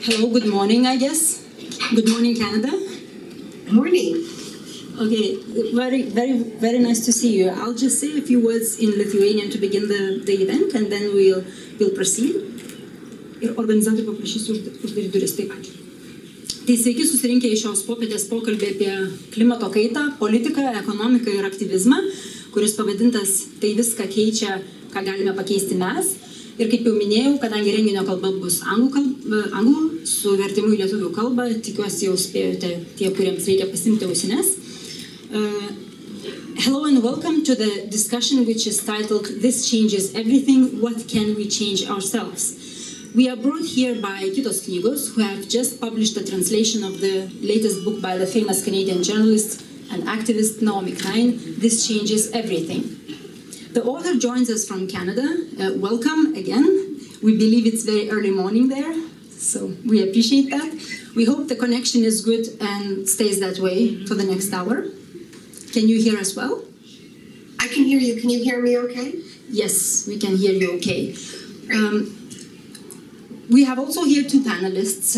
Hello, good morning, I guess. Good morning, Canada. Good morning. Okay, very nice to see you. I'll just say a few words in Lithuanian to begin the event, and then we'll proceed. Ir organizatorių paprašysiu uždaryti duris. Taip. Tai sveiki susirinkę į šios popietės pokalbį apie klimato kaitą, politiką, ekonomiką ir aktyvizmą, kuris pavadintas Tai viską keičia, ką galime pakeisti mes. Ir kaip jau minėjau, kadangi renginio kalba bus anglų su vertimu į lietuvių kalbą, tikiuosi jau spėjote tie, kuriems reikia pasimti ausines. Hello and welcome to the discussion which is titled This Changes Everything, What Can We Change Ourselves? We are brought here by Kitos Knygos, who have just published a translation of the latest book by the famous Canadian journalist and activist Naomi Klein, This Changes Everything. The author joins us from Canada. Welcome again. We believe it's very early morning there, so we appreciate that. We hope the connection is good and stays that way for the next hour. Can you hear us well? I can hear you. Can you hear me okay? Yes, we can hear you okay. We have also here two panelists.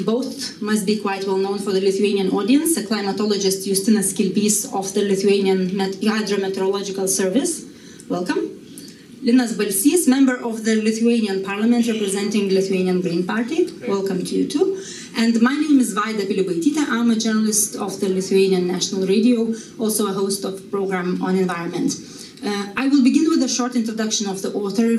Both must be quite well known for the Lithuanian audience. A climatologist, Justinas Kilpys of the Lithuanian Hydrometeorological Service. Welcome. Linas Balsys, member of the Lithuanian Parliament representing Lithuanian Green Party. Welcome to you too. And my name is Vaida Pilibaitytė. I'm a journalist of the Lithuanian National Radio, also a host of program on environment. I will begin with a short introduction of the author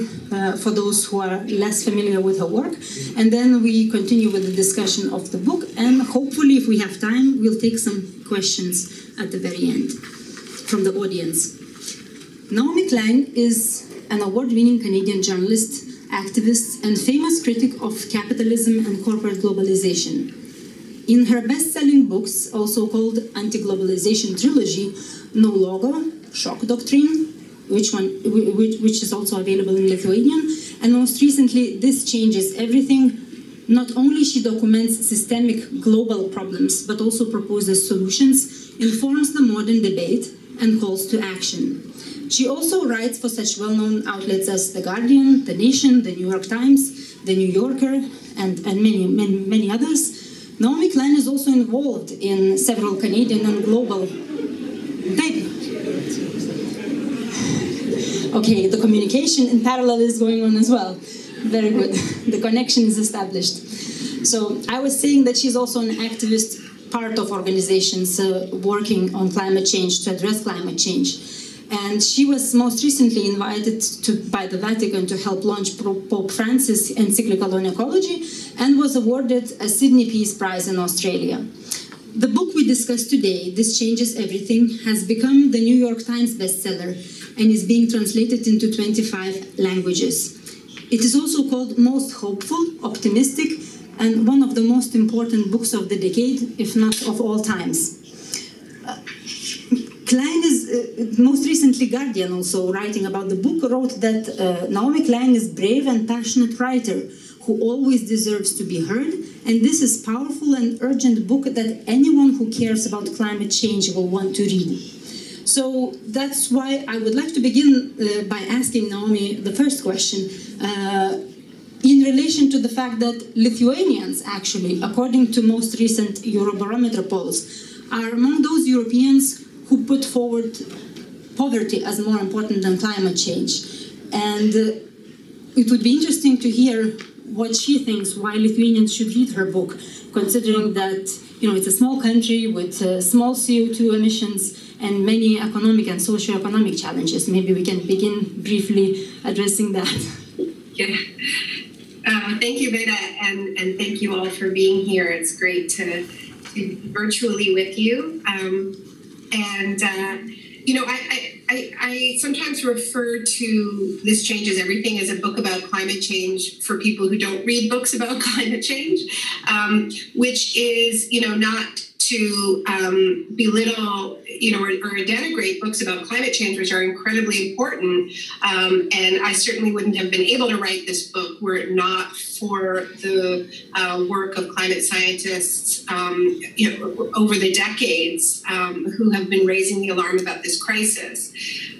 for those who are less familiar with her work, and then we continue with the discussion of the book, and hopefully, if we have time, we'll take some questions at the very end from the audience. Naomi Klein is an award-winning Canadian journalist, activist, and famous critic of capitalism and corporate globalization. In her best-selling books, also called Anti-Globalization Trilogy, No Logo, Shock Doctrine, which is also available in Lithuanian, and most recently, This Changes Everything. Not only she documents systemic global problems, but also proposes solutions, informs the modern debate, and calls to action. She also writes for such well-known outlets as The Guardian, The Nation, The New York Times, The New Yorker, and many others. Naomi Klein is also involved in several Canadian and global... Okay, the communication in parallel is going on as well. Very good. The connection is established. So I was saying that she's also an activist, part of organizations working on climate change, to address climate change. And she was most recently invited by the Vatican to help launch Pope Francis' encyclical on ecology, and was awarded a Sydney Peace Prize in Australia. The book we discussed today, This Changes Everything, has become the New York Times bestseller and is being translated into 25 languages. It is also called most hopeful, optimistic, and one of the most important books of the decade, if not of all times. Klein is, most recently Guardian also writing about the book, wrote that Naomi Klein is brave and passionate writer who always deserves to be heard, and this is powerful and urgent book that anyone who cares about climate change will want to read. So that's why I would like to begin by asking Naomi the first question in relation to the fact that Lithuanians actually, according to most recent Eurobarometer polls, are among those Europeans who put forward poverty as more important than climate change. And it would be interesting to hear what she thinks, why Lithuanians should read her book, considering that it's a small country with small CO2 emissions and many economic and socio-economic challenges. Maybe we can begin briefly addressing that. Yeah. Thank you, Veda, and thank you all for being here. It's great to be virtually with you. I sometimes refer to This Changes Everything as a book about climate change for people who don't read books about climate change, which is, not to belittle, or denigrate books about climate change, which are incredibly important. And I certainly wouldn't have been able to write this book were it not for the work of climate scientists, over the decades, who have been raising the alarm about this crisis.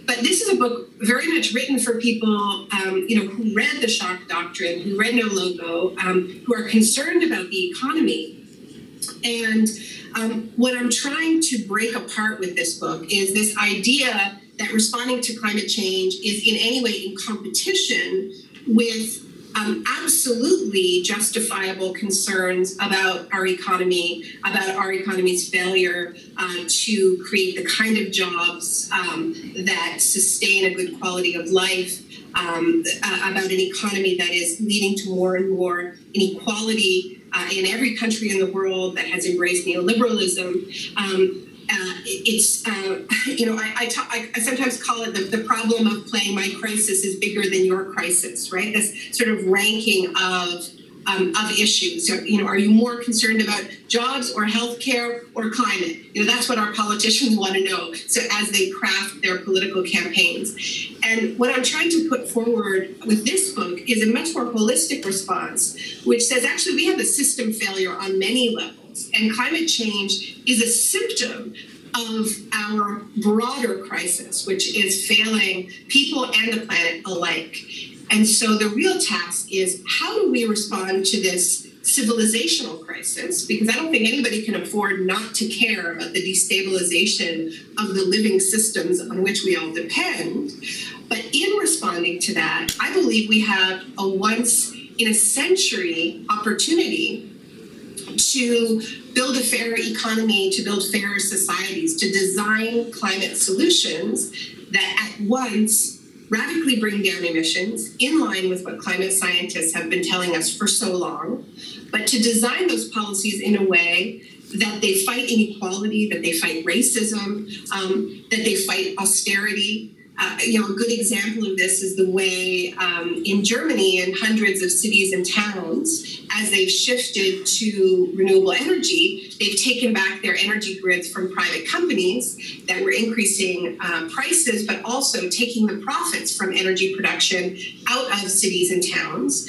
But this is a book very much written for people, who read The Shock Doctrine, who read No Logo, who are concerned about the economy. And what I'm trying to break apart with this book is this idea that responding to climate change is in any way in competition with absolutely justifiable concerns about our economy, about our economy's failure to create the kind of jobs that sustain a good quality of life, about an economy that is leading to more and more inequality in every country in the world that has embraced neoliberalism. I sometimes call it the problem of playing my crisis is bigger than your crisis, right? This sort of ranking of issues. So, are you more concerned about jobs or healthcare or climate? That's what our politicians want to know. So as they craft their political campaigns. And what I'm trying to put forward with this book is a much more holistic response, which says, actually, we have a system failure on many levels. And climate change is a symptom of our broader crisis, which is failing people and the planet alike. And so the real task is, how do we respond to this civilizational crisis? Because I don't think anybody can afford not to care about the destabilization of the living systems on which we all depend. But in responding to that, I believe we have a once-in-a-century opportunity to build a fair economy, to build fairer societies, to design climate solutions that at once radically bring down emissions in line with what climate scientists have been telling us for so long, but to design those policies in a way that they fight inequality, that they fight racism, that they fight austerity. A good example of this is the way in Germany, in hundreds of cities and towns, as they've shifted to renewable energy, they've taken back their energy grids from private companies that were increasing prices, but also taking the profits from energy production out of cities and towns.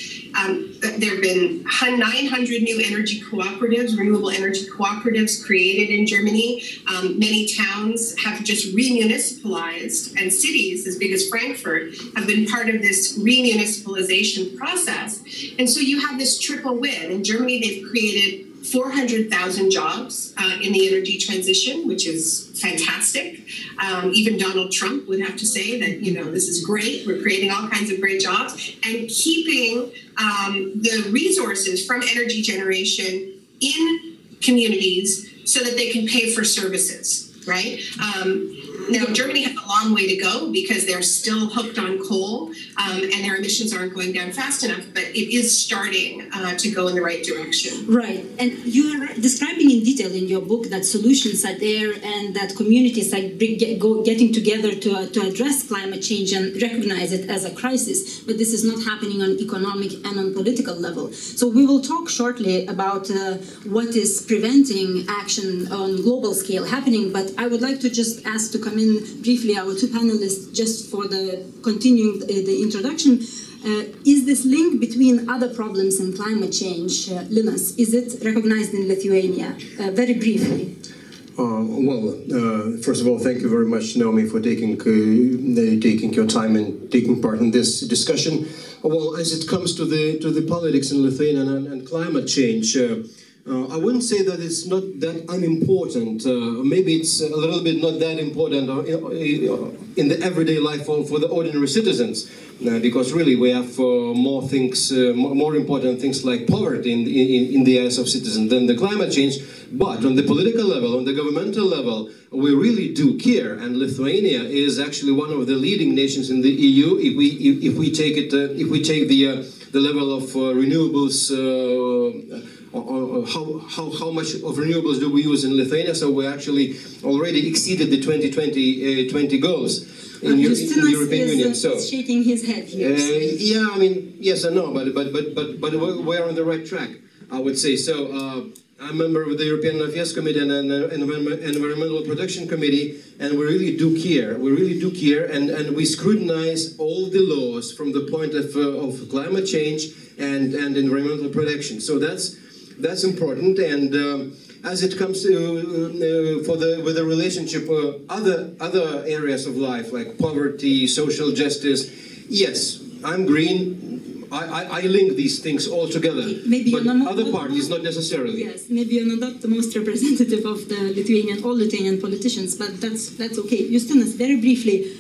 There have been 900 new energy cooperatives, renewable energy cooperatives created in Germany. Many towns have just remunicipalized, and cities as big as Frankfurt have been part of this remunicipalization process. And so you have this triple win. In Germany, they've created 400,000 jobs in the energy transition, which is fantastic. Even Donald Trump would have to say that, this is great. We're creating all kinds of great jobs and keeping the resources from energy generation in communities so that they can pay for services, right? Now, Germany has a long way to go because they're still hooked on coal and their emissions aren't going down fast enough, but it is starting to go in the right direction. Right. And you are describing in detail in your book that solutions are there and that communities are getting together to address climate change and recognize it as a crisis. But this is not happening on economic and on political level. So we will talk shortly about what is preventing action on global scale happening. But I would like to just ask to come in briefly our two panelists just for the continuing the introduction. Is this link between other problems and climate change, Linas, is it recognized in Lithuania? Very briefly. First of all, thank you very much, Naomi, for taking your time and taking part in this discussion. Well, as it comes to the politics in Lithuania and climate change, I wouldn't say that it's not that unimportant. Maybe it's a little bit not that important in the everyday life for the ordinary citizens, because really we have more things, more important things like poverty in the eyes of citizens than the climate change. But on the political level, on the governmental level, we really do care, and Lithuania is actually one of the leading nations in the EU. If we take the level of renewables. How much of renewables do we use in Lithuania? So we actually already exceeded the 2020 goals in the European Union. So shaking his head here. Yeah, I mean, yes, I know, but we're on the right track, I would say. So I'm a member of the European Affairs Committee and Environmental Protection Committee, and we really do care. We really do care, and we scrutinize all the laws from the point of climate change and environmental protection. So that's important, and as it comes to with the relationship other areas of life like poverty, social justice. Yes, I'm green. I link these things all together. Maybe but other parties not necessarily. Yes, maybe you're not the most representative of the all Lithuanian politicians, but that's okay. Justinas, very briefly.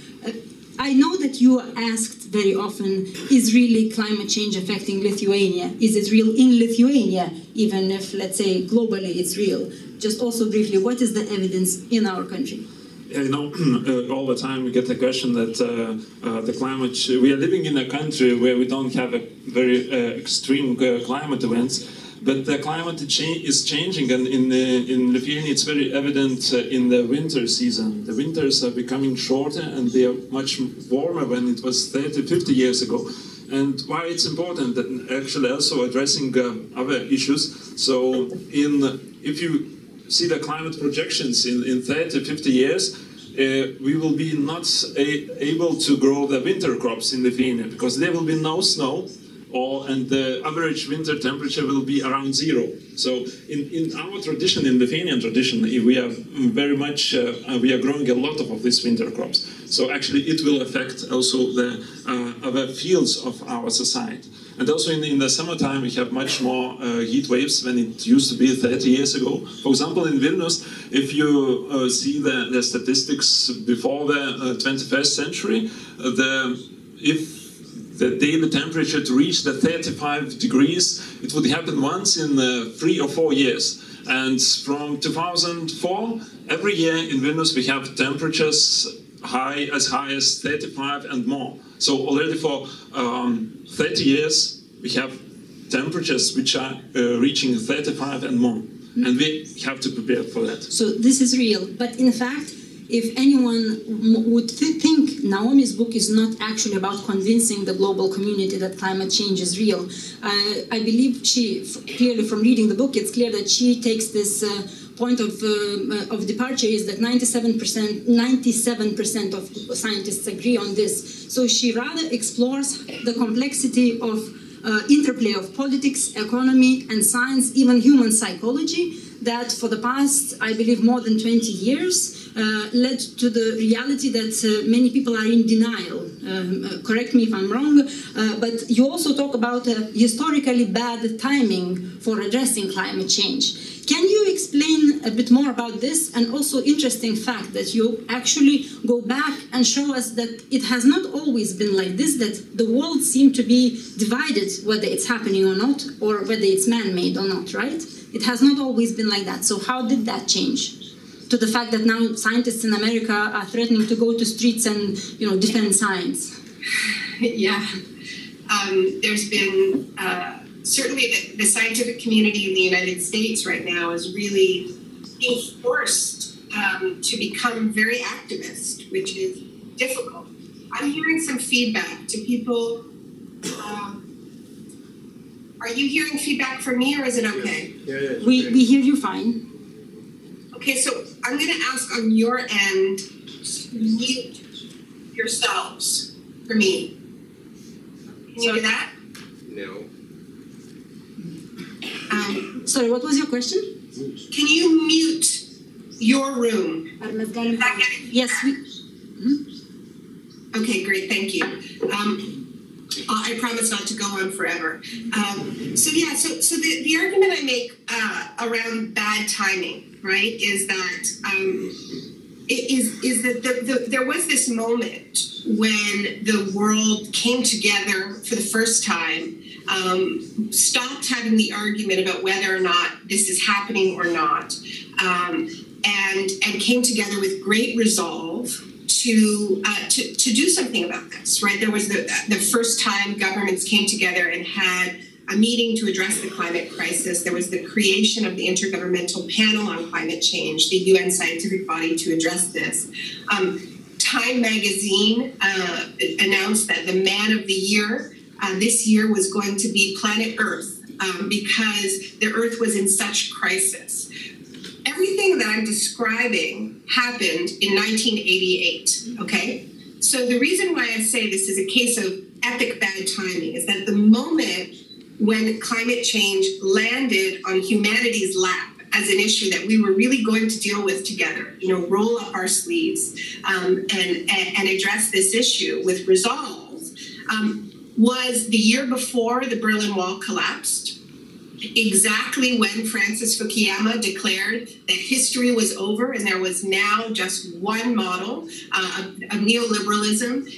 I know that you are asked very often, is really climate change affecting Lithuania? Is it real in Lithuania, even if, let's say, globally it's real? Just also briefly, what is the evidence in our country? You know, all the time we get the question that the climate, we are living in a country where we don't have a very extreme climate events, but the climate is changing, and in Lithuania it's very evident in the winter season. The winters are becoming shorter and they are much warmer than it was 30, 50 years ago. And why it's important, that actually also addressing other issues. So if you see the climate projections in 30, 50 years, we will be not able to grow the winter crops in Lithuania because there will be no snow, and the average winter temperature will be around 0. So in our tradition, in Lithuanian tradition, we are very much, we are growing a lot of these winter crops. So actually it will affect also the other fields of our society. And also in the summertime we have much more heat waves than it used to be 30 years ago. For example, in Vilnius, if you see the statistics before the 21st century, if the daily temperature to reach the 35 degrees, it would happen once in 3 or 4 years. And from 2004, every year in Vilnius we have temperatures as high as 35 and more. So already for 30 years we have temperatures which are reaching 35 and more. And we have to prepare for that. So this is real, but in fact, if anyone would think Naomi's book is not actually about convincing the global community that climate change is real, I believe she, clearly from reading the book, it's clear that she takes this point of departure is that 97% of scientists agree on this. So she rather explores the complexity of interplay of politics, economy, and science, even human psychology, that for the past, I believe, more than 20 years, led to the reality that many people are in denial. Correct me if I'm wrong, but you also talk about historically bad timing for addressing climate change. Can you explain a bit more about this, and also interesting fact that you actually go back and show us that it has not always been like this, that the world seemed to be divided whether it's happening or not, or whether it's man-made or not, right? It has not always been like that. So how did that change? To the fact that now scientists in America are threatening to go to streets and, defend science. Yeah, there's been certainly the scientific community in the United States right now is really being forced to become very activist, which is difficult. I'm hearing some feedback to people. Are you hearing feedback from me, or is it okay? Yeah. We hear you fine. Okay, so I'm going to ask on your end to mute yourselves for me. Can you do that? No. Sorry, what was your question? Can you mute your room? Yes. Okay, great, thank you. I promise not to go on forever. So the argument I make around bad timing, right, is that there was this moment when the world came together for the first time, stopped having the argument about whether or not this is happening or not, and came together with great resolve to do something about this, right? There was the first time governments came together and had a meeting to address the climate crisis. There was the creation of the Intergovernmental Panel on Climate Change, the UN scientific body to address this. Time magazine announced that the man of the year this year was going to be planet Earth because the Earth was in such crisis. Everything that I'm describing happened in 1988, okay? So the reason why I say this is a case of epic bad timing is that the moment when climate change landed on humanity's lap as an issue that we were really going to deal with together, roll up our sleeves and address this issue with resolve, was the year before the Berlin Wall collapsed, exactly when Francis Fukuyama declared that history was over and there was now just one model of neoliberalism,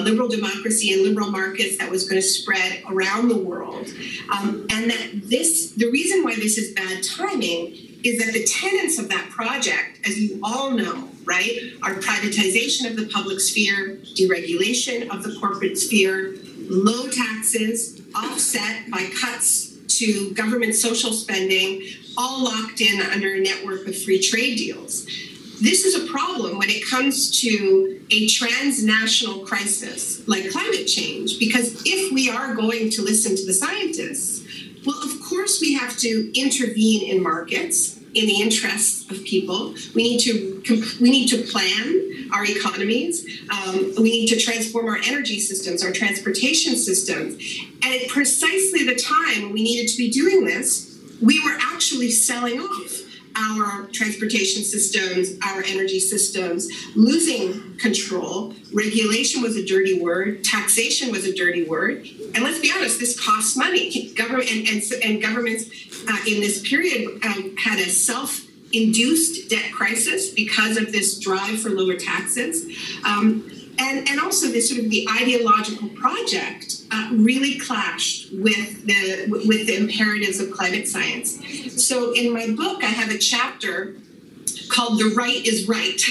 liberal democracy and liberal markets that was going to spread around the world. And that the reason why this is bad timing is that the tenets of that project, as you all know, right, are privatization of the public sphere, deregulation of the corporate sphere, low taxes, offset by cuts to government social spending, all locked in under a network of free trade deals. This is a problem when it comes to a transnational crisis like climate change, because if we are going to listen to the scientists, well, of course we have to intervene in markets in the interests of people. We need to plan our economies. We need to transform our energy systems, our transportation systems. And at precisely the time we needed to be doing this, we were actually selling off our transportation systems, our energy systems, losing control. Regulation was a dirty word. Taxation was a dirty word. And let's be honest, this costs money. Government and governments in this period had a self-induced debt crisis because of this drive for lower taxes. And also this sort of the ideological project really clashed with the imperatives of climate science. So in my book, I have a chapter called "The Right is Right,"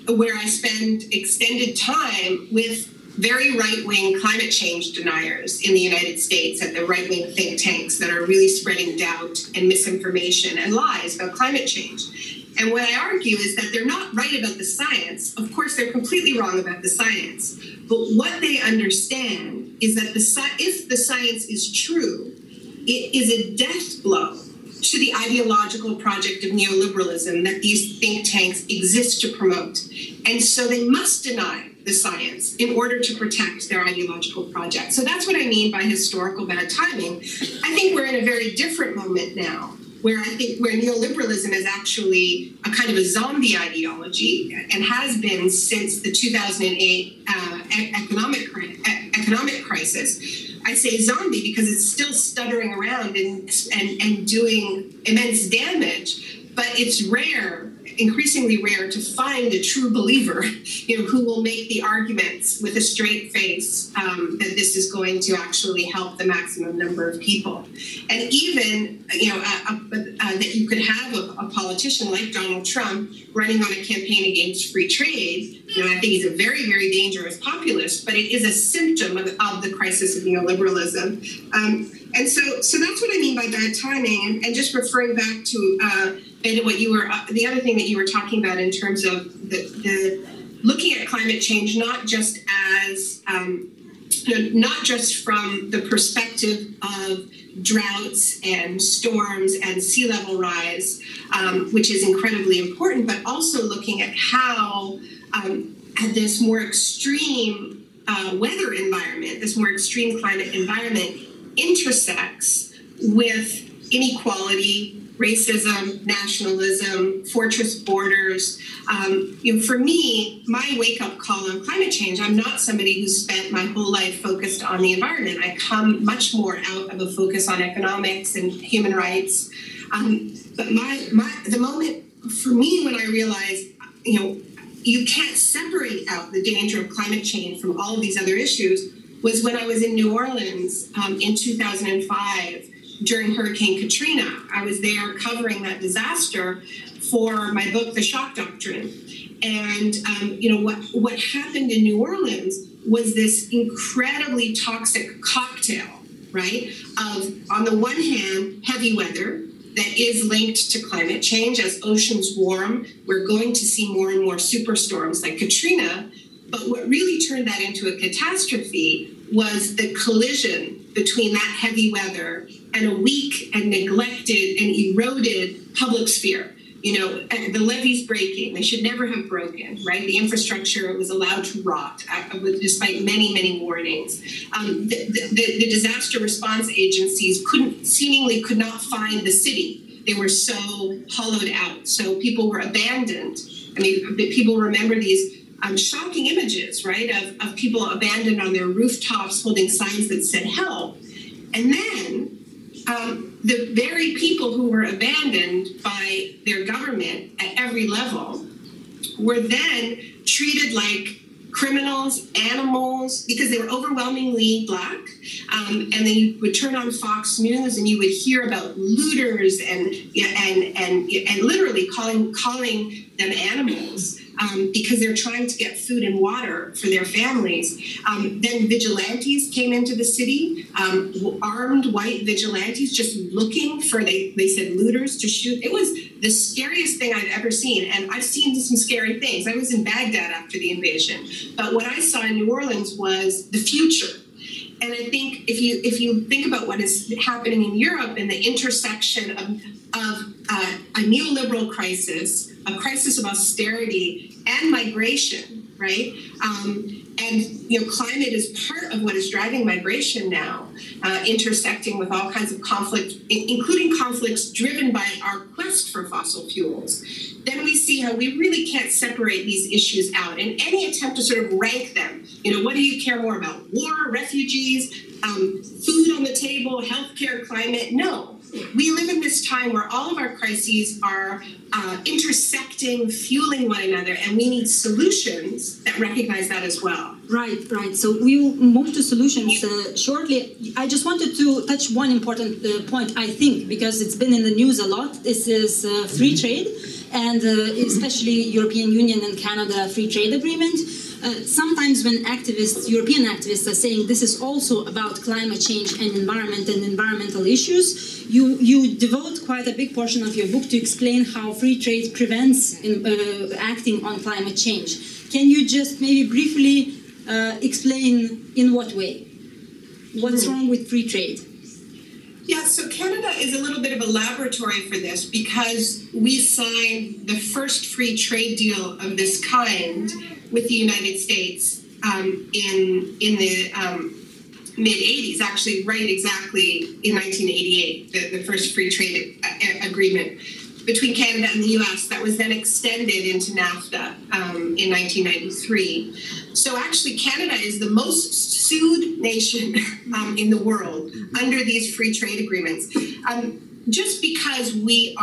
where I spend extended time with very right-wing climate change deniers in the United States at the right-wing think tanks that are really spreading doubt and misinformation and lies about climate change. And what I argue is that they're not right about the science. Of course, they're completely wrong about the science. But what they understand is that if the science is true, it is a death blow to the ideological project of neoliberalism that these think tanks exist to promote. And so they must deny the science in order to protect their ideological project. So that's what I mean by historical bad timing. I think we're in a very different moment now, where neoliberalism is actually a kind of a zombie ideology and has been since the 2008 economic crisis. I say zombie because it's still stuttering around and doing immense damage, but it's rare, increasingly rare, to find a true believer, who will make the arguments with a straight face that this is going to actually help the maximum number of people. And even, that you could have a politician like Donald Trump running on a campaign against free trade. I think he's a very, very dangerous populist, but it is a symptom of the crisis of neoliberalism. And so that's what I mean by bad timing. And just referring back to the other thing that you were talking about in terms of the looking at climate change, not just as not just from the perspective of droughts and storms and sea level rise, which is incredibly important, but also looking at how this more extreme weather environment, this more extreme climate environment intersects with inequality, racism, nationalism, fortress borders. For me, my wake-up call on climate change, I'm not somebody who's spent my whole life focused on the environment. I come much more out of a focus on economics and human rights. But the moment for me when I realized, you can't separate out the danger of climate change from all of these other issues was when I was in New Orleans in 2005 during Hurricane Katrina. I was there covering that disaster for my book, The Shock Doctrine. And, what happened in New Orleans was this incredibly toxic cocktail, right? Of, on the one hand, heavy weather that is linked to climate change. As oceans warm, we're going to see more and more superstorms like Katrina. But what really turned that into a catastrophe was the collision between that heavy weather and a weak and neglected and eroded public sphere. the levees breaking, they should never have broken, right? The infrastructure was allowed to rot despite many, many warnings. The disaster response agencies seemingly could not find the city. They were so hollowed out. So people were abandoned. I mean, people remember these shocking images, right, of people abandoned on their rooftops holding signs that said help. And then the very people who were abandoned by their government at every level were then treated like criminals, animals, because they were overwhelmingly Black. And then you would turn on Fox News and you would hear about looters and literally calling them animals. Because they're trying to get food and water for their families. Then vigilantes came into the city, armed white vigilantes just looking for, they said, looters to shoot. It was the scariest thing I've ever seen. And I've seen some scary things. I was in Baghdad after the invasion. But what I saw in New Orleans was the future. And I think if you think about what is happening in Europe and the intersection of a neoliberal crisis, a crisis of austerity and migration, right? Climate is part of what is driving migration now, intersecting with all kinds of conflict, including conflicts driven by our quest for fossil fuels. Then we see how we really can't separate these issues out. And any attempt to sort of rank them, what do you care more about? War, refugees, food on the table, healthcare, climate? No. We live in this time where all of our crises are intersecting, fueling one another, and we need solutions that recognize that as well. Right. So we will move to solutions shortly. I just wanted to touch one important point, I think, because it's been in the news a lot. This is free trade, and especially European Union and Canada free trade agreement. Sometimes when European activists are saying this is also about climate change and environment and environmental issues, you devote quite a big portion of your book to explain how free trade prevents acting on climate change. Can you just maybe briefly explain in what way? What's wrong with free trade? Yeah, so Canada is a little bit of a laboratory for this because we signed the first free trade deal of this kind with the United States in the mid-'80s, actually right exactly in 1988, the first free trade agreement between Canada and the U.S. that was then extended into NAFTA in 1993. So actually Canada is the most sued nation in the world under these free trade agreements. Just because we've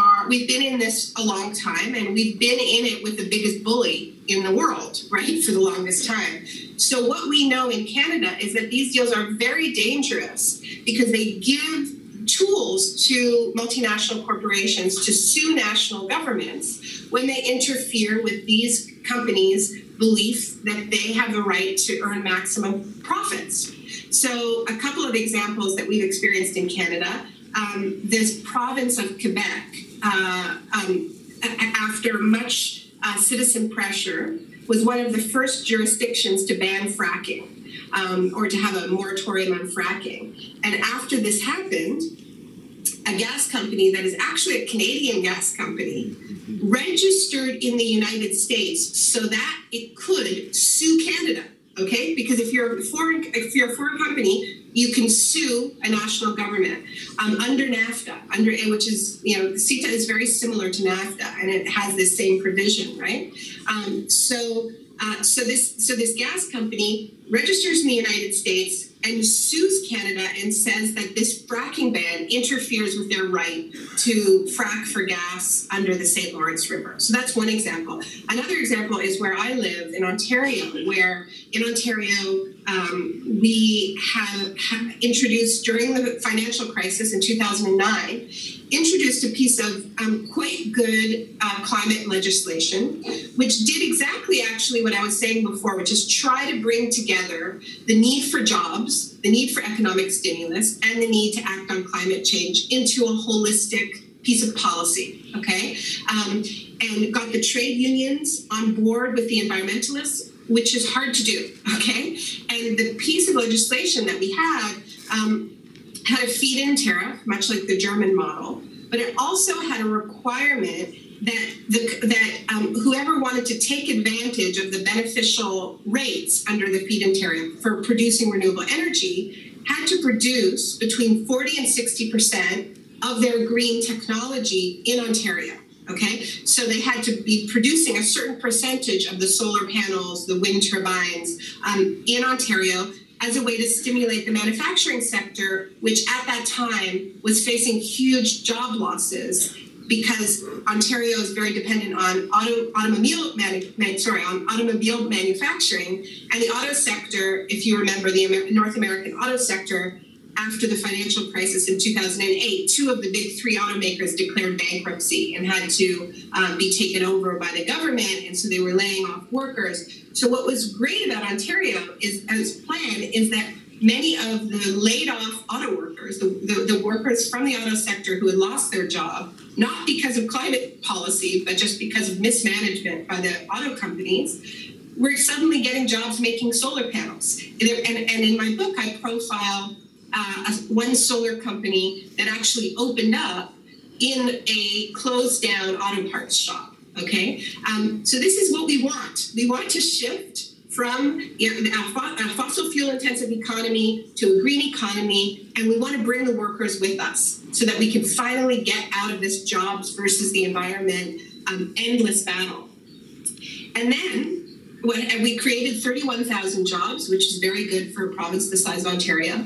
been in this a long time and we've been in it with the biggest bully in the world, right, for the longest time. So what we know in Canada is that these deals are very dangerous because they give tools to multinational corporations to sue national governments when they interfere with these companies' belief that they have the right to earn maximum profits. So a couple of examples that we've experienced in Canada. This province of Quebec, after much citizen pressure, was one of the first jurisdictions to ban fracking or to have a moratorium on fracking. And after this happened, a gas company that is actually a Canadian gas company registered in the United States so that it could sue Canada. Okay, because if you're a foreign company, you can sue a national government under NAFTA, which is, CETA is very similar to NAFTA, and it has this same provision, right? So this gas company registers in the United States and sues Canada and says that this fracking ban interferes with their right to frack for gas under the St. Lawrence River. So that's one example. Another example is where I live in Ontario, where in Ontario we have introduced during the financial crisis in 2009, introduced a piece of quite good climate legislation, which did exactly actually what I was saying before, which is try to bring together the need for jobs, the need for economic stimulus, and the need to act on climate change into a holistic piece of policy, okay? And got the trade unions on board with the environmentalists, which is hard to do, okay? And the piece of legislation that we had a feed-in tariff, much like the German model, but it also had a requirement whoever wanted to take advantage of the beneficial rates under the feed-in tariff for producing renewable energy had to produce between 40 and 60% of their green technology in Ontario. Okay, so they had to be producing a certain percentage of the solar panels, the wind turbines in Ontario as a way to stimulate the manufacturing sector, which at that time was facing huge job losses because Ontario is very dependent on automobile manufacturing, and the auto sector, if you remember the North American auto sector, after the financial crisis in 2008, two of the big three automakers declared bankruptcy and had to be taken over by the government, and so they were laying off workers. So what was great about Ontario is, as planned, is that many of the laid off auto workers, the workers from the auto sector who had lost their job, not because of climate policy, but just because of mismanagement by the auto companies, were suddenly getting jobs making solar panels. And in my book, I profile one solar company that actually opened up in a closed down auto parts shop. Okay, so this is what we want. We want to shift from a fossil fuel intensive economy to a green economy, and we want to bring the workers with us so that we can finally get out of this jobs versus the environment endless battle. And then we created 31,000 jobs, which is very good for a province the size of Ontario.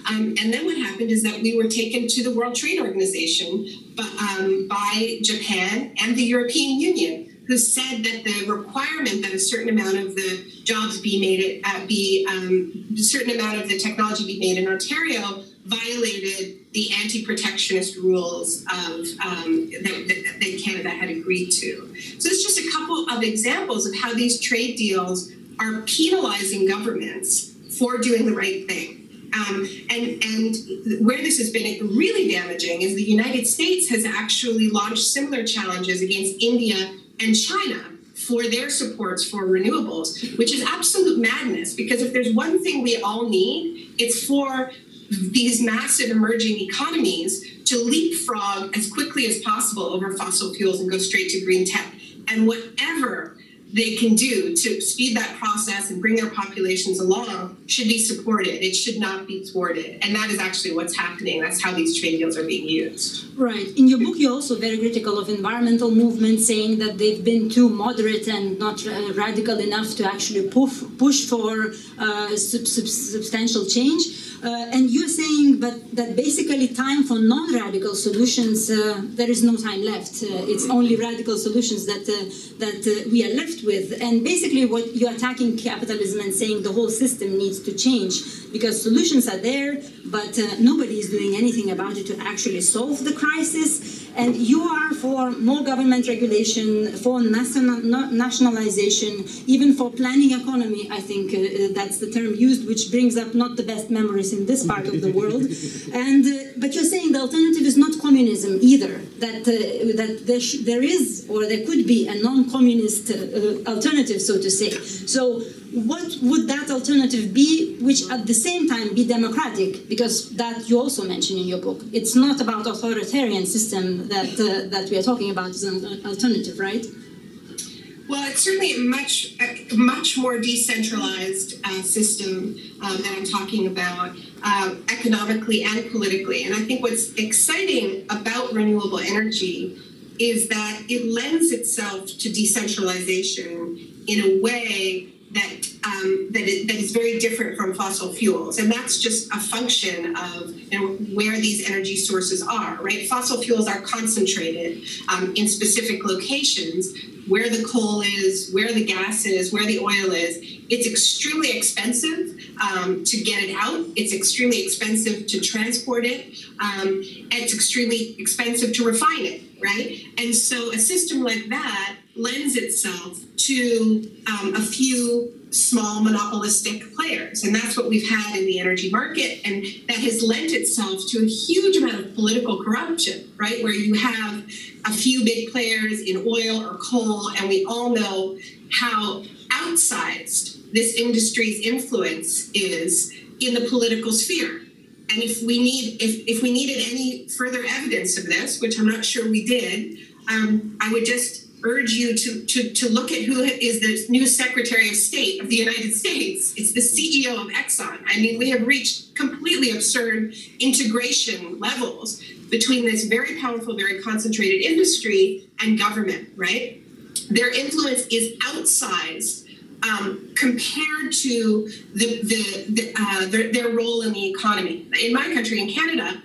And then what happened is that we were taken to the World Trade Organization by Japan and the European Union, who said that the requirement that a certain amount of the jobs be made, a certain amount of the technology be made in Ontario violated the anti-protectionist rules that Canada had agreed to. So it's just a couple of examples of how these trade deals are penalizing governments for doing the right thing. And where this has been really damaging is the United States has actually launched similar challenges against India and China for their supports for renewables, which is absolute madness, because if there's one thing we all need, it's for these massive emerging economies to leapfrog as quickly as possible over fossil fuels and go straight to green tech. And whatever they can do to speed that process and bring their populations along should be supported. It should not be thwarted. And that is actually what's happening. That's how these trade deals are being used. Right. In your book, you're also very critical of environmental movements, saying that they've been too moderate and not radical enough to actually push for substantial change. And you're saying that basically time for non-radical solutions, there is no time left. It's only radical solutions that we are left with. And basically what you're attacking capitalism and saying the whole system needs to change because solutions are there, but nobody is doing anything about it to actually solve the crisis. And you are for more government regulation, for nationalization, even for planning economy. I think that's the term used, which brings up not the best memories in this part of the world. And but you're saying the alternative is not communism either. That there is or there could be a non-communist alternative, so to say. So what would that alternative be, which at the same time be democratic? Because that you also mention in your book. It's not about authoritarian system that we are talking about as an alternative, right? Well, it's certainly a much more decentralized system that I'm talking about, economically and politically. And I think what's exciting about renewable energy is that it lends itself to decentralization in a way that is very different from fossil fuels, and that's just a function of where these energy sources are. Right, fossil fuels are concentrated in specific locations where the coal is, where the gas is, where the oil is. It's extremely expensive to get it out. It's extremely expensive to transport it. It's extremely expensive to refine it. Right, and so a system like that lends itself to a few small monopolistic players. And that's what we've had in the energy market. And that has lent itself to a huge amount of political corruption, right? Where you have a few big players in oil or coal, and we all know how outsized this industry's influence is in the political sphere. And if we needed any further evidence of this, which I'm not sure we did, I would just urge you to look at who is the new Secretary of State of the United States. It's the CEO of Exxon. I mean, we have reached completely absurd integration levels between this very powerful, very concentrated industry and government, right? Their influence is outsized compared to their role in the economy. In my country, in Canada,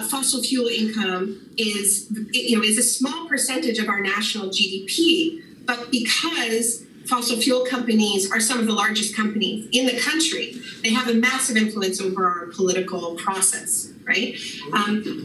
fossil fuel income is a small percentage of our national GDP, but because fossil fuel companies are some of the largest companies in the country, they have a massive influence over our political process, right?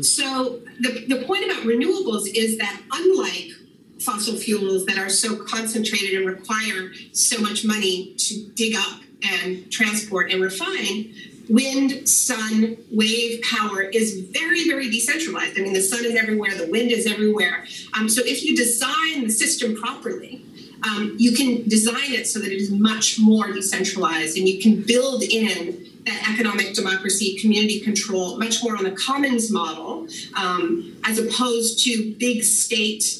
So the point about renewables is that unlike fossil fuels that are so concentrated and require so much money to dig up and transport and refine, wind, sun, wave power is very, very decentralized. I mean, the sun is everywhere, the wind is everywhere. So if you design the system properly, you can design it so that it is much more decentralized, and you can build in that economic democracy, community control, much more on the commons model, as opposed to big state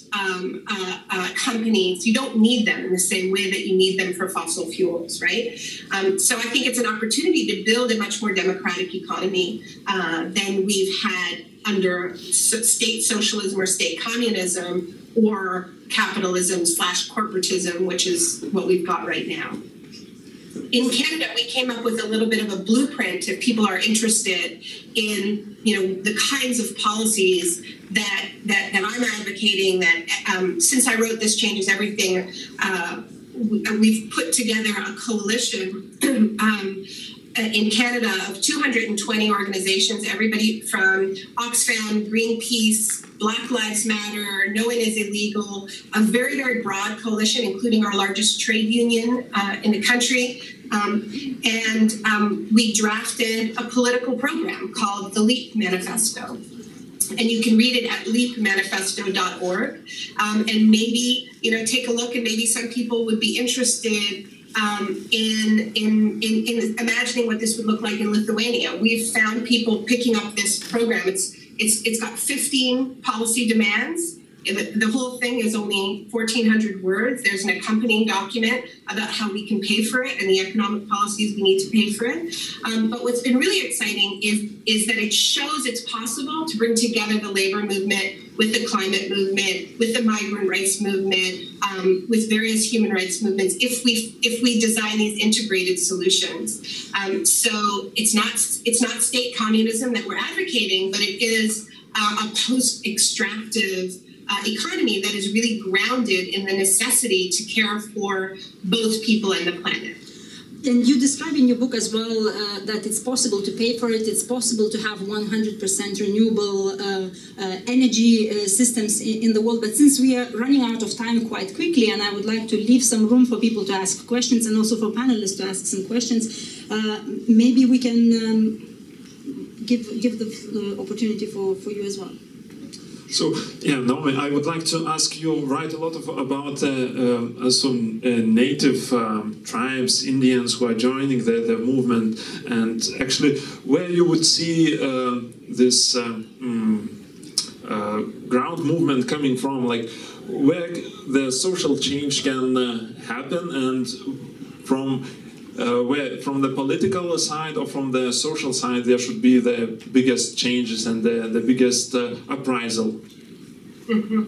companies. You don't need them in the same way that you need them for fossil fuels, right? So I think it's an opportunity to build a much more democratic economy than we've had under state socialism or state communism or capitalism/corporatism, which is what we've got right now. In Canada, we came up with a little bit of a blueprint if people are interested in, the kinds of policies that I'm advocating. That since I wrote This Changes Everything, we've put together a coalition in Canada of 220 organizations, everybody from Oxfam, Greenpeace, Black Lives Matter, No One is Illegal, a very, very broad coalition, including our largest trade union in the country. And we drafted a political program called the LEAP Manifesto. And you can read it at leapmanifesto.org. And maybe, take a look, and maybe some people would be interested in imagining what this would look like in Lithuania. We've found people picking up this program. It's got 15 policy demands. The whole thing is only 1,400 words. There's an accompanying document about how we can pay for it and the economic policies we need to pay for it. But what's been really exciting is that it shows it's possible to bring together the labor movement with the climate movement, with the migrant rights movement, with various human rights movements, if we design these integrated solutions. So it's not state communism that we're advocating, but it is a post-extractive economy that is really grounded in the necessity to care for both people and the planet. And you describe in your book as well that it's possible to pay for it, it's possible to have 100% renewable energy systems in the world. But since we are running out of time quite quickly, and I would like to leave some room for people to ask questions and also for panelists to ask some questions, maybe we can give the opportunity for you as well. So, Naomi, I would like to ask you, write a lot about some native tribes, Indians who are joining the movement, and actually where you would see this ground movement coming from, like where the social change can happen, and from the political side or from the social side there should be the biggest changes and the biggest uprisal. Mm-hmm.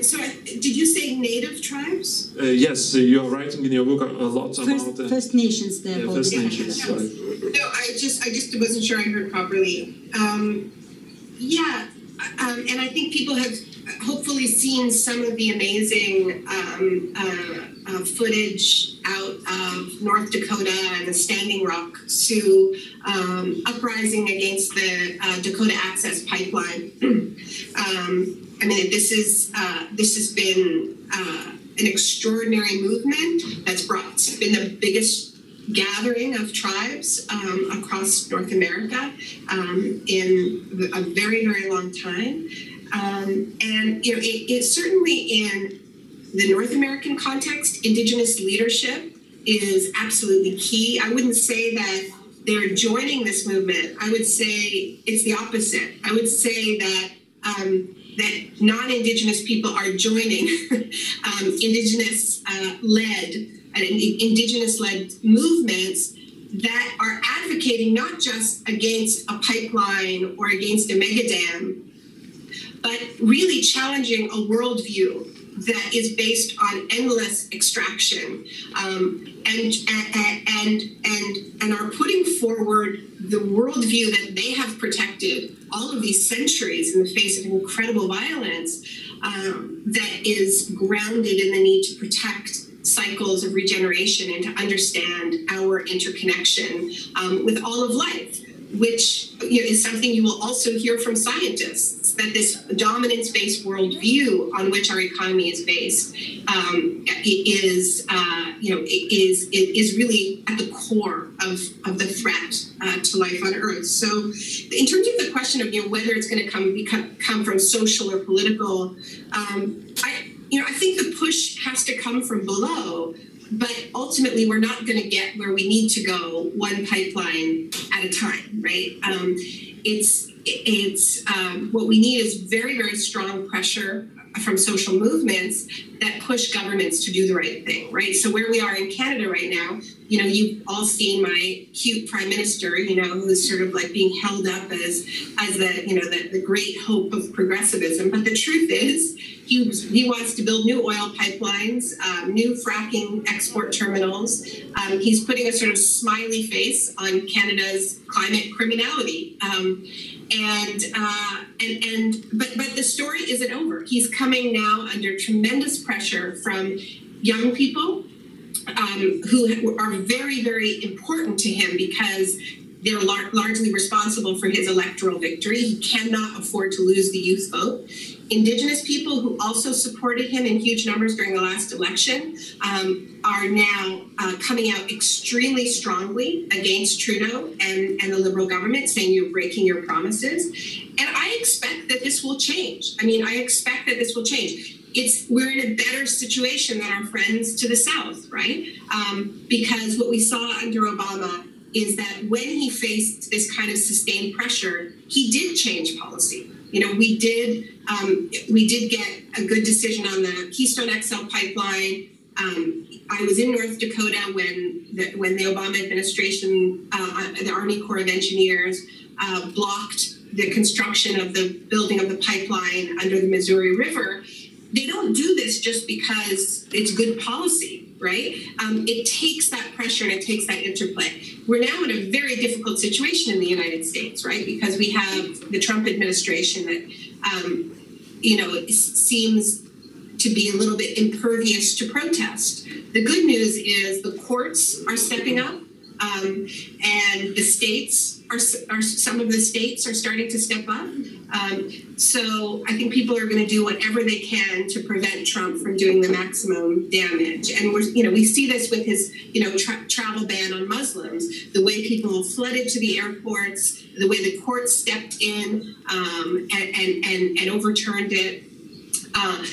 So did you say native tribes? Yes, you're writing in your book a lot about First Nations. First Nations. Sorry. No, I just wasn't sure I heard properly. And I think people have hopefully seen some of the amazing footage out of North Dakota and the Standing Rock Sioux uprising against the Dakota Access Pipeline. I mean, this has been an extraordinary movement that's been the biggest gathering of tribes across North America in a very, very long time. And it's certainly in the North American context, Indigenous leadership is absolutely key. I wouldn't say that they're joining this movement. I would say it's the opposite. I would say that that non-Indigenous people are joining Indigenous-led movements that are advocating not just against a pipeline or against a megadam, but really challenging a worldview that is based on endless extraction, and are putting forward the worldview that they have protected all of these centuries in the face of incredible violence, that is grounded in the need to protect cycles of regeneration and to understand our interconnection with all of life, which is something you will also hear from scientists, that this dominance-based worldview on which our economy is based is really at the core of the threat to life on Earth. So, in terms of the question of whether it's going to come from social or political, I think the push has to come from below. But ultimately, we're not going to get where we need to go one pipeline at a time, right? What we need is very, very strong pressure from social movements that push governments to do the right thing, right? So where we are in Canada right now, you've all seen my cute prime minister, who's sort of like being held up as the great hope of progressivism. But the truth is, he wants to build new oil pipelines, new fracking export terminals. He's putting a sort of smiley face on Canada's climate criminality. But the story isn't over. He's coming now under tremendous pressure from young people who are very, very important to him because they're largely responsible for his electoral victory. He cannot afford to lose the youth vote. Indigenous people who also supported him in huge numbers during the last election are now coming out extremely strongly against Trudeau and the Liberal government, saying you're breaking your promises. And I expect that this will change. I expect that this will change. We're in a better situation than our friends to the south, right? Because what we saw under Obama is that when he faced this kind of sustained pressure, he did change policy. We did get a good decision on the Keystone XL pipeline. I was in North Dakota when the Obama administration, the Army Corps of Engineers, blocked the construction of the building of the pipeline under the Missouri River. They don't do this just because it's good policy, right? It takes that pressure and it takes that interplay. We're now in a very difficult situation in the United States, right? Because we have the Trump administration that, seems to be a little bit impervious to protest. The good news is the courts are stepping up, and the states some of the states are starting to step up. So I think people are going to do whatever they can to prevent Trump from doing the maximum damage. And we see this with his travel ban on Muslims, the way people flooded to the airports, the way the courts stepped in and overturned it.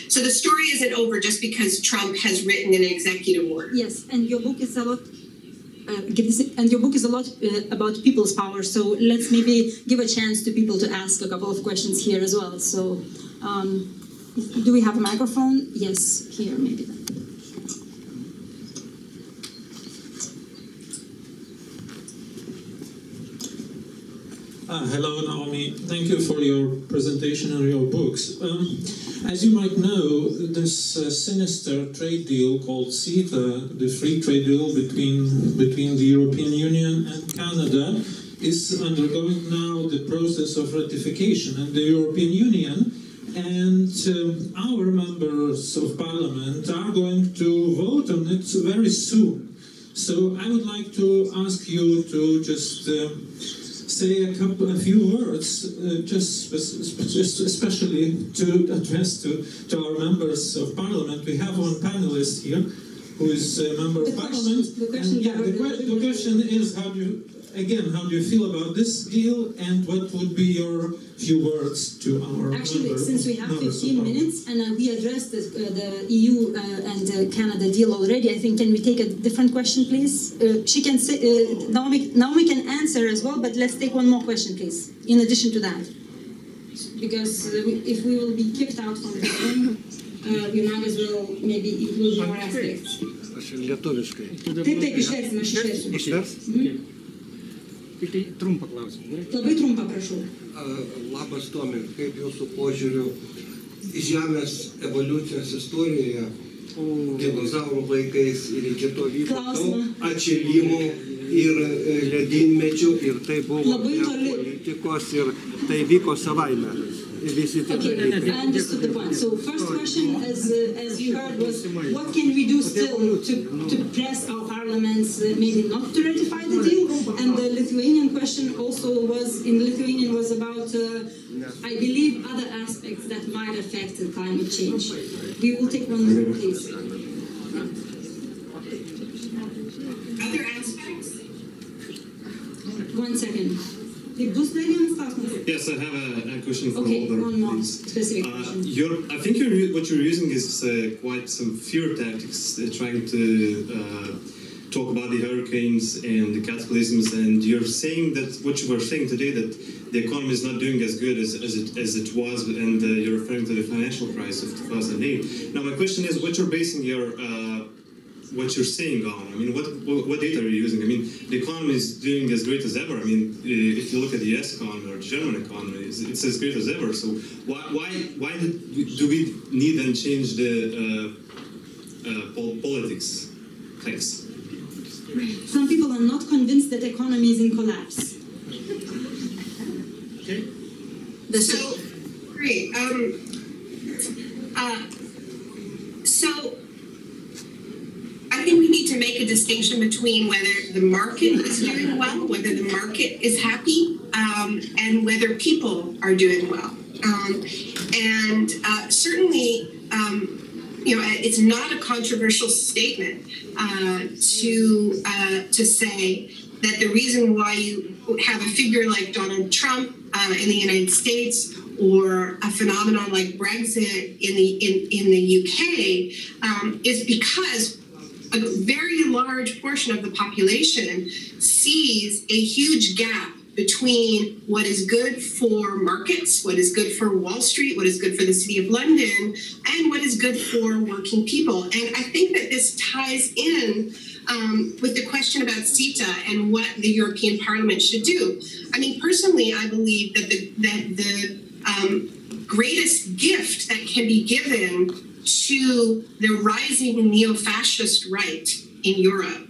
So the story isn't over just because Trump has written an executive order. Yes, and your book is a lot. About people's power, so let's maybe give a chance to people to ask a couple of questions here as well. So, do we have a microphone? Yes, here maybe. Hello, Naomi. Thank you for your presentation and your books. As you might know, this sinister trade deal called CETA, the free trade deal between the European Union and Canada, is undergoing now the process of ratification. And the European Union and our members of Parliament are going to vote on it very soon. So I would like to ask you to just say a few words, just especially to address to our members of Parliament. We have one panelist here who is a member of Parliament. The question is, how do you feel about this deal, and what would be your few words to our Actually, since we have 15 minutes and we addressed the EU and Canada deal already, I think, can we take a different question, please? She can say, Naomi can answer as well, but let's take one more question, please, in addition to that. because if we will be kicked out from the room, we might as well maybe include more aspects. Aš lietuviškai. Taip, išversime, aš išversiu. Išvers? Tik trumpą klausimą. Labai trumpą, prašau. Labas, Tomi, kaip jūsų požiūriu į Žemės evoliucijos istorijoje dinozaurų laikais ir iki to vyko daug atšilimų ir ledynmečių ir tai buvo politikos ir tai vyko savaime. Okay, I understood the point. So first question, as you heard, was what can we do still to press our parliaments maybe not to ratify the deal? And the Lithuanian question also was, in Lithuanian, was about, I believe, other aspects that might affect climate change. We will take one more, please. Other aspects? 1 second. Yes, I have a question for Mulder. One more specific question. I think what you're using is quite some fear tactics, trying to talk about the hurricanes and the cataclysms, and you're saying that what you were saying today, that the economy is not doing as good as it was, and you're referring to the financial crisis of 2008. Now, my question is, what you're basing your what you're saying on? I mean, what data are you using? I mean, the economy is doing as great as ever. I mean, if you look at the US economy or the German economy, it's as great as ever. So why do we need and change the politics? Thanks. Some people are not convinced that the economy is in collapse. Okay. So, great. So, I think we need to make a distinction between whether the market is doing well, whether the market is happy, and whether people are doing well. Certainly, it's not a controversial statement to say that the reason why you have a figure like Donald Trump in the United States, or a phenomenon like Brexit in the UK, is because a very large portion of the population sees a huge gap between what is good for markets, what is good for Wall Street, what is good for the City of London, and what is good for working people. And I think that this ties in with the question about CETA and what the European Parliament should do. I mean, personally, I believe that the greatest gift that can be given to the rising neo-fascist right in Europe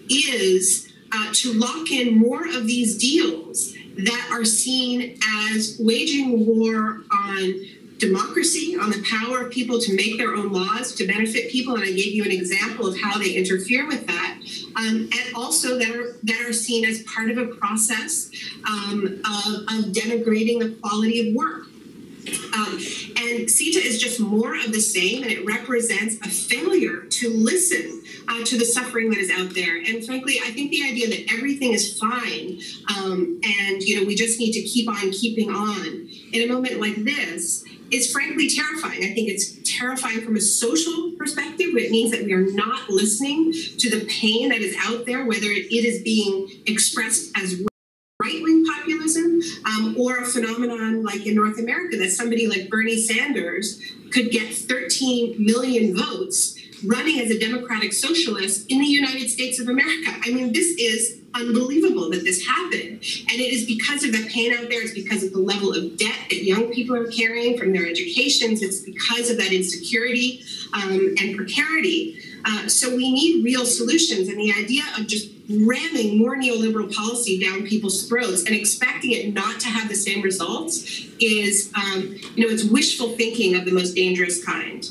is to lock in more of these deals that are seen as waging war on democracy, on the power of people to make their own laws, to benefit people, and I gave you an example of how they interfere with that, and also that are seen as part of a process of denigrating the quality of work. And CETA is just more of the same, and it represents a failure to listen to the suffering that is out there. And frankly, I think the idea that everything is fine and we just need to keep on keeping on in a moment like this is frankly terrifying. I think it's terrifying from a social perspective. It means that we are not listening to the pain that is out there, whether it is being expressed as right-wing populism or a phenomenon like in North America that somebody like Bernie Sanders could get 13 million votes running as a democratic socialist in the United States of America. I mean, this is unbelievable that this happened. And it is because of the pain out there. It's because of the level of debt that young people are carrying from their educations. It's because of that insecurity and precarity. So we need real solutions. And the idea of just ramming more neoliberal policy down people's throats and expecting it not to have the same results is, it's wishful thinking of the most dangerous kind.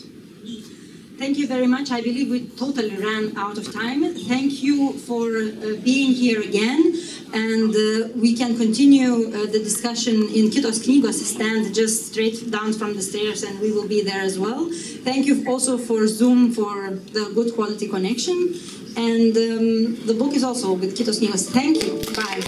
Thank you very much. I believe we totally ran out of time. Thank you for being here again. And we can continue the discussion in Kitos Knygos stand just straight down from the stairs, and we will be there as well. Thank you also for Zoom for the good quality connection. And the book is also with Kitos Knygos. Thank you. Bye.